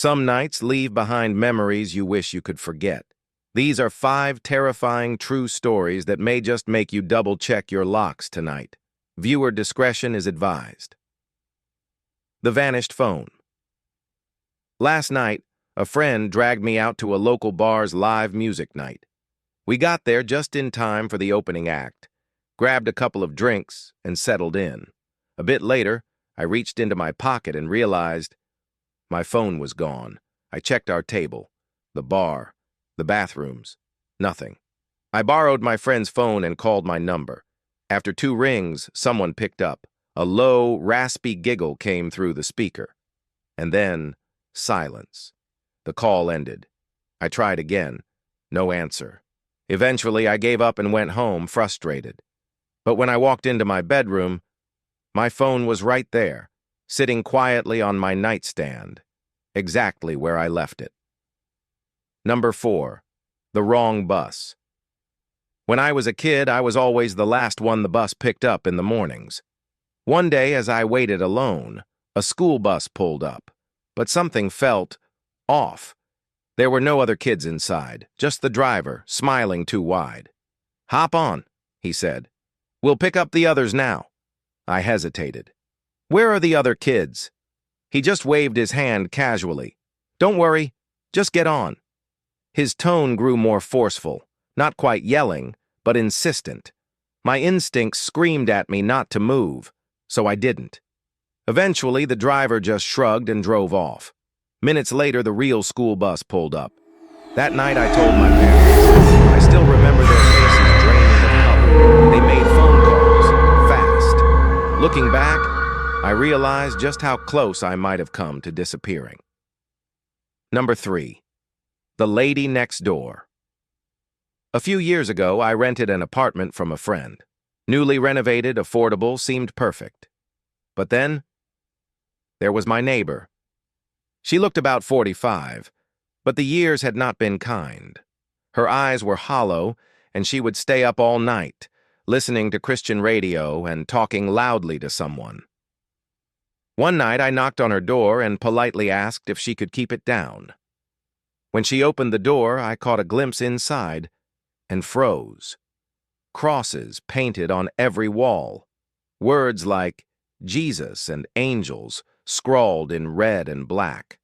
Some nights leave behind memories you wish you could forget. These are 5 terrifying true stories that may just make you double-check your locks tonight. Viewer discretion is advised. The Vanished Phone. Last night, a friend dragged me out to a local bar's live music night. We got there just in time for the opening act, grabbed a couple of drinks, and settled in. A bit later, I reached into my pocket and realized my phone was gone. I checked our table, the bar, the bathrooms. Nothing. I borrowed my friend's phone and called my number. After 2 rings, someone picked up. A low, raspy giggle came through the speaker. And then, silence. The call ended. I tried again. No answer. Eventually, I gave up and went home, frustrated. But when I walked into my bedroom, my phone was right there, sitting quietly on my nightstand, exactly where I left it. Number 4. The Wrong Bus. When I was a kid, I was always the last one the bus picked up in the mornings. One day, as I waited alone, a school bus pulled up, but something felt off. There were no other kids inside, just the driver, smiling too wide. "Hop on," he said. "We'll pick up the others now." I hesitated. "Where are the other kids?" He just waved his hand casually. "Don't worry, just get on." His tone grew more forceful, not quite yelling, but insistent. My instincts screamed at me not to move, so I didn't. Eventually, the driver just shrugged and drove off. Minutes later, the real school bus pulled up. That night, I told my parents. I still remember their faces draining of color. They made phone calls, fast. Looking back, I realized just how close I might have come to disappearing. Number 3. The Lady Next Door. A few years ago, I rented an apartment from a friend. Newly renovated, affordable, seemed perfect. But then, there was my neighbor. She looked about 45, but the years had not been kind. Her eyes were hollow, and she would stay up all night, listening to Christian radio and talking loudly to someone. One night, I knocked on her door and politely asked if she could keep it down. When she opened the door, I caught a glimpse inside and froze. Crosses painted on every wall. Words like Jesus and angels scrawled in red and black.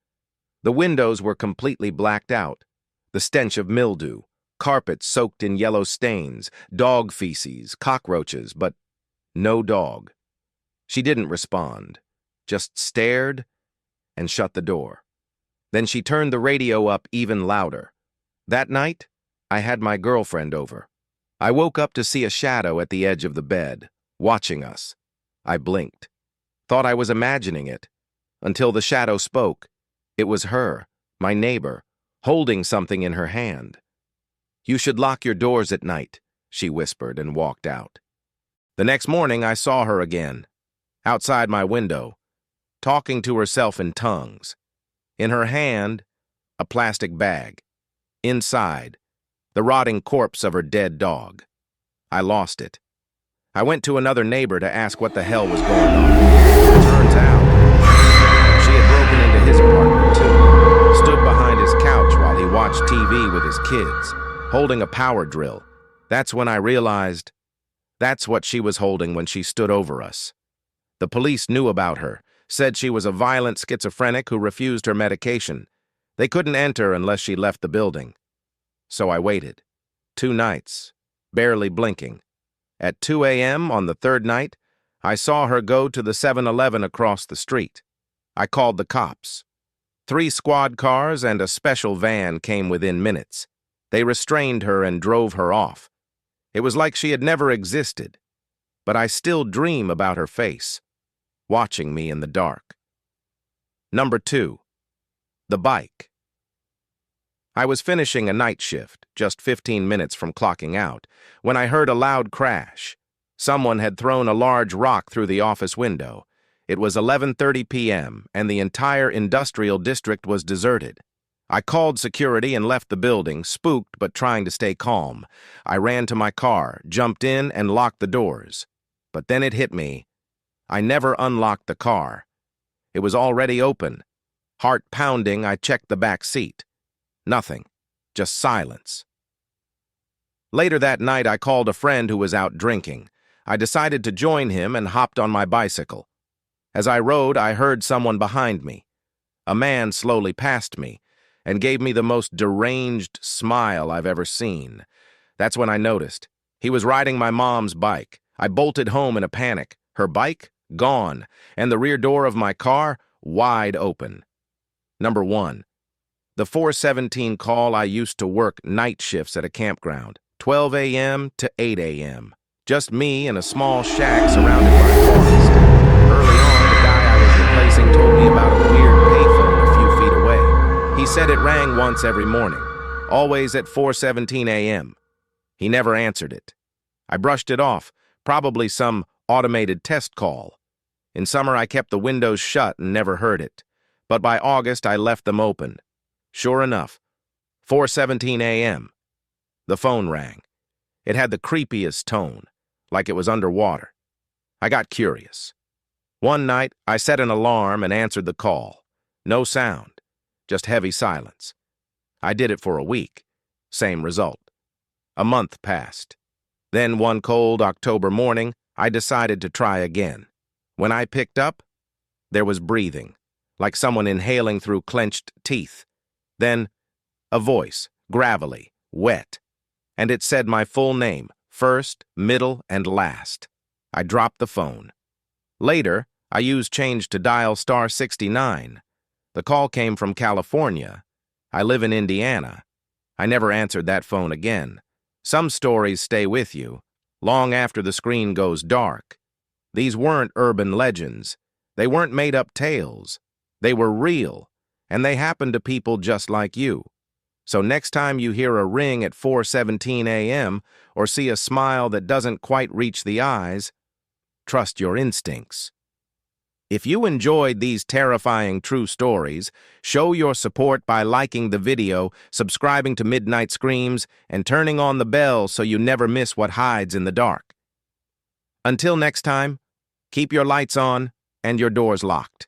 The windows were completely blacked out. The stench of mildew, carpets soaked in yellow stains, dog feces, cockroaches, but no dog. She didn't respond, just stared and shut the door. Then she turned the radio up even louder. That night, I had my girlfriend over. I woke up to see a shadow at the edge of the bed, watching us. I blinked. Thought I was imagining it, until the shadow spoke. It was her, my neighbor, holding something in her hand. "You should lock your doors at night," she whispered and walked out. The next morning, I saw her again, outside my window, talking to herself in tongues. In her hand, a plastic bag. Inside, the rotting corpse of her dead dog. I lost it. I went to another neighbor to ask what the hell was going on. Turns out, she had broken into his apartment too, stood behind his couch while he watched TV with his kids, holding a power drill. That's when I realized that's what she was holding when she stood over us. The police knew about her, said she was a violent schizophrenic who refused her medication. They couldn't enter unless she left the building. So I waited. 2 nights, barely blinking. At 2 a.m. on the 3rd night, I saw her go to the 7-Eleven across the street. I called the cops. 3 squad cars and a special van came within minutes. They restrained her and drove her off. It was like she had never existed. But I still dream about her face, watching me in the dark. Number 2. The Bike. I was finishing a night shift, just 15 minutes from clocking out, when I heard a loud crash. Someone had thrown a large rock through the office window. It was 11:30 p.m., and the entire industrial district was deserted. I called security and left the building, spooked but trying to stay calm. I ran to my car, jumped in, and locked the doors. But then it hit me. I never unlocked the car. It was already open. Heart pounding, I checked the back seat. Nothing. Just silence. Later that night, I called a friend who was out drinking. I decided to join him and hopped on my bicycle. As I rode, I heard someone behind me. A man slowly passed me and gave me the most deranged smile I've ever seen. That's when I noticed. He was riding my mom's bike. I bolted home in a panic. Her bike? Gone. And the rear door of my car? Wide open. Number 1. The 417 call. I used to work night shifts at a campground, 12 a.m. to 8 a.m. Just me in a small shack surrounded by forest. Early on, the guy I was replacing told me about a weird payphone a few feet away. He said it rang once every morning, always at 4:17 a.m. He never answered it. I brushed it off, probably some automated test call. In summer, I kept the windows shut and never heard it. But by August, I left them open. Sure enough, 4:17 a.m. The phone rang. It had the creepiest tone, like it was underwater. I got curious. One night, I set an alarm and answered the call. No sound, just heavy silence. I did it for a week. Same result. A month passed. Then one cold October morning, I decided to try again. When I picked up, there was breathing, like someone inhaling through clenched teeth. Then, a voice, gravelly, wet, and it said my full name, first, middle, and last. I dropped the phone. Later, I used change to dial *69. The call came from California. I live in Indiana. I never answered that phone again. Some stories stay with you, long after the screen goes dark. These weren't urban legends. They weren't made-up tales. They were real, and they happened to people just like you. So next time you hear a ring at 4:17 a.m. or see a smile that doesn't quite reach the eyes, trust your instincts. If you enjoyed these terrifying true stories, show your support by liking the video, subscribing to Midnight Screams, and turning on the bell so you never miss what hides in the dark. Until next time, keep your lights on and your doors locked.